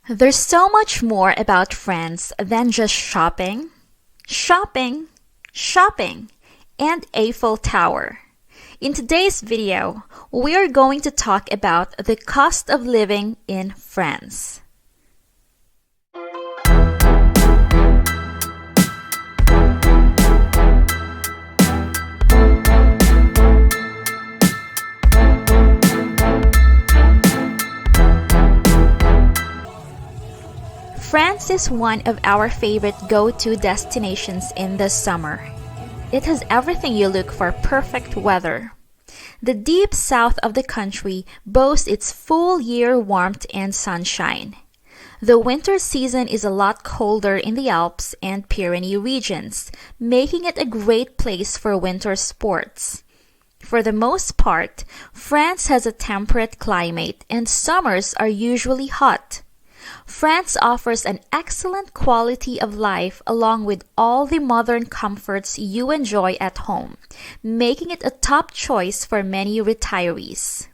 There's so much more about France than just shopping, shopping, shopping, and Eiffel Tower. In today's video, we are going to talk about the cost of living in France. France is one of our favorite go-to destinations in the summer. It has everything you look for: perfect weather. The deep south of the country boasts its full-year warmth and sunshine. The winter season is a lot colder in the Alps and Pyrenees regions, making it a great place for winter sports. For the most part, France has a temperate climate and summers are usually hot. France offers an excellent quality of life along with all the modern comforts you enjoy at home, making it a top choice for many retirees.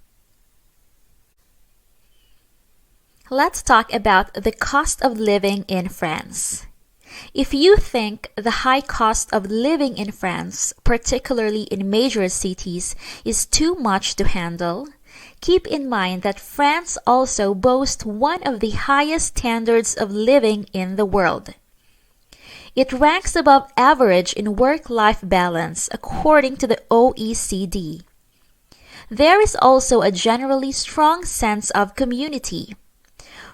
Let's talk about the cost of living in France. If you think the high cost of living in France, particularly in major cities, is too much to handle, keep in mind that France also boasts one of the highest standards of living in the world. It ranks above average in work-life balance according to the OECD. There is also a generally strong sense of community.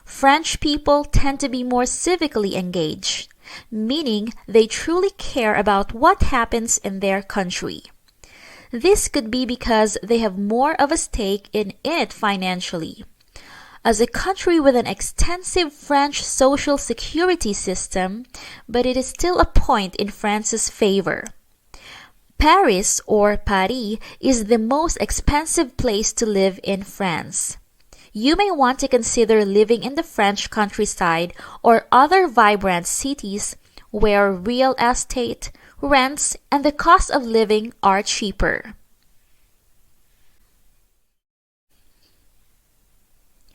French people tend to be more civically engaged, meaning they truly care about what happens in their country. This could be because they have more of a stake in it financially. As a country with an extensive French social security system, but it is still a point in France's favor. Paris, or Paris, is the most expensive place to live in France. You may want to consider living in the French countryside or other vibrant cities where real estate, rents, and the cost of living are cheaper.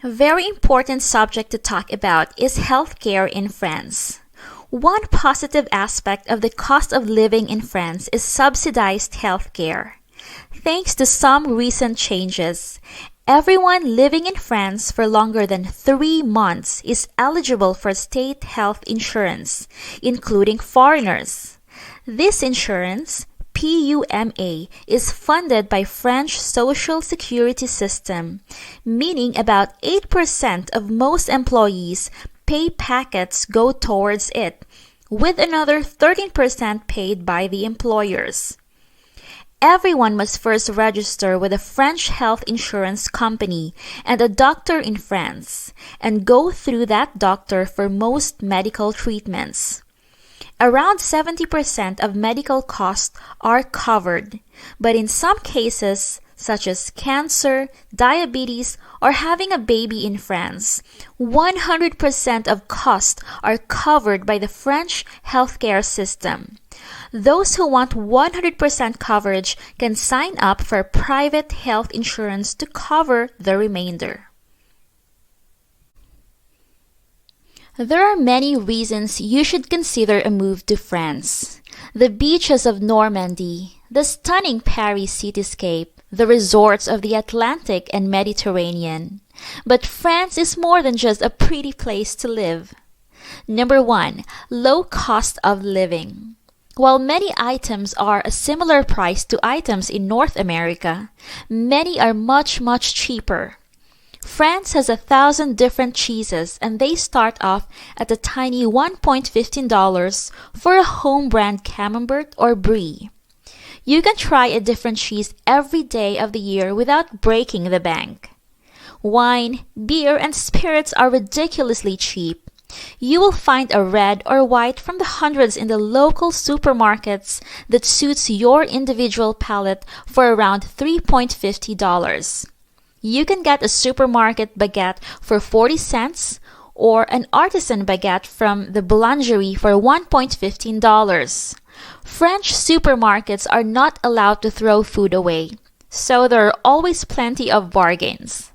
A very important subject to talk about is healthcare in France. One positive aspect of the cost of living in France is subsidized healthcare. Thanks to some recent changes, everyone living in France for longer than 3 months is eligible for state health insurance, including foreigners. This insurance, PUMA, is funded by French social security system, meaning about 8% of most employees' pay packets go towards it, with another 13% paid by the employers. Everyone must first register with a French health insurance company and a doctor in France, and go through that doctor for most medical treatments. Around 70% of medical costs are covered, but in some cases, such as cancer, diabetes, or having a baby in France, 100% of costs are covered by the French healthcare system. Those who want 100% coverage can sign up for private health insurance to cover the remainder. There are many reasons you should consider a move to France. The beaches of Normandy, the stunning Paris cityscape, the resorts of the Atlantic and Mediterranean. But France is more than just a pretty place to live. Number 1, low cost of living. While many items are a similar price to items in North America, many are much cheaper. France has 1,000 different cheeses and they start off at a tiny $1.15 for a home brand Camembert or Brie. You can try a different cheese every day of the year without breaking the bank. Wine, beer, and spirits are ridiculously cheap. You will find a red or white from the hundreds in the local supermarkets that suits your individual palate for around $3.50. You can get a supermarket baguette for 40 cents or an artisan baguette from the boulangerie for $1.15. French supermarkets are not allowed to throw food away, so there are always plenty of bargains.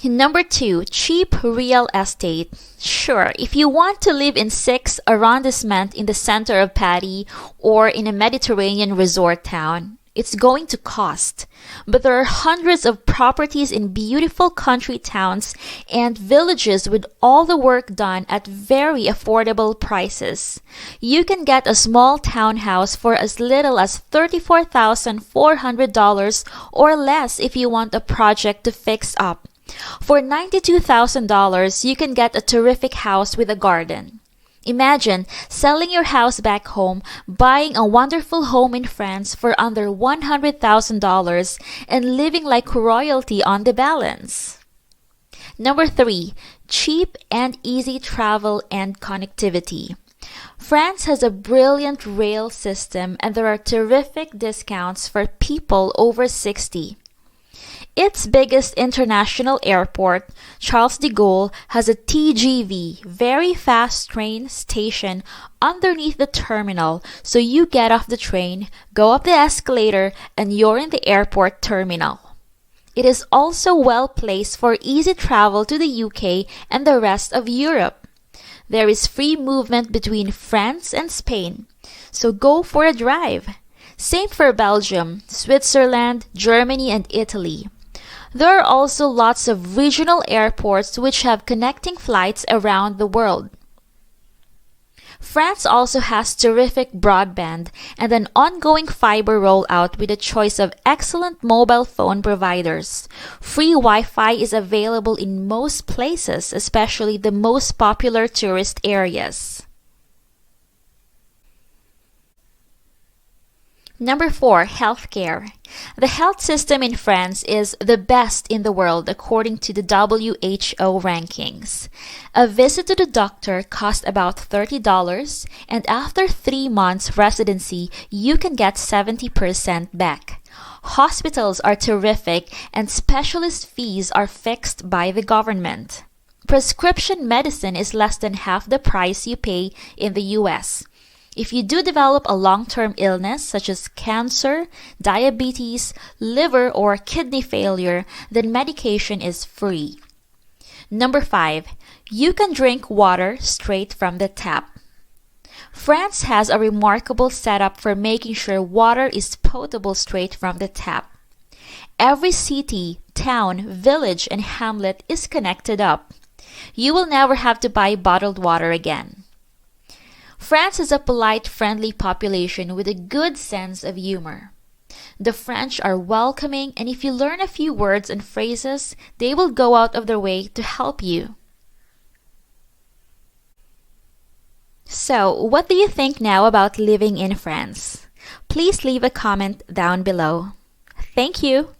Number 2, cheap real estate. Sure, if you want to live in 6 arrondissement in the center of Paris or in a Mediterranean resort town, it's going to cost. But there are hundreds of properties in beautiful country towns and villages with all the work done at very affordable prices. You can get a small townhouse for as little as $34,400 or less if you want a project to fix up. For $92,000, you can get a terrific house with a garden. Imagine selling your house back home, buying a wonderful home in France for under $100,000 and living like royalty on the balance. Number 3, cheap and easy travel and connectivity. France has a brilliant rail system and there are terrific discounts for people over 60. Its biggest international airport, Charles de Gaulle, has a TGV, very fast train station underneath the terminal, so you get off the train, go up the escalator, and you're in the airport terminal. It is also well placed for easy travel to the UK and the rest of Europe. There is free movement between France and Spain, so go for a drive. Same for Belgium, Switzerland, Germany, and Italy. There are also lots of regional airports which have connecting flights around the world. France also has terrific broadband and an ongoing fiber rollout with a choice of excellent mobile phone providers. Free Wi-Fi is available in most places, especially the most popular tourist areas. Number 4, healthcare. The health system in France is the best in the world according to the WHO rankings. A visit to the doctor costs about $30, and after 3 months residency, you can get 70% back. Hospitals are terrific, and specialist fees are fixed by the government. Prescription medicine is less than half the price you pay in the US. If you do develop a long-term illness such as cancer, diabetes, liver, or kidney failure, then medication is free. Number 5, you can drink water straight from the tap. France has a remarkable setup for making sure water is potable straight from the tap. Every city, town, village, and hamlet is connected up. You will never have to buy bottled water again. France has a polite, friendly population with a good sense of humor. The French are welcoming, and if you learn a few words and phrases, they will go out of their way to help you. So, what do you think now about living in France? Please leave a comment down below. Thank you!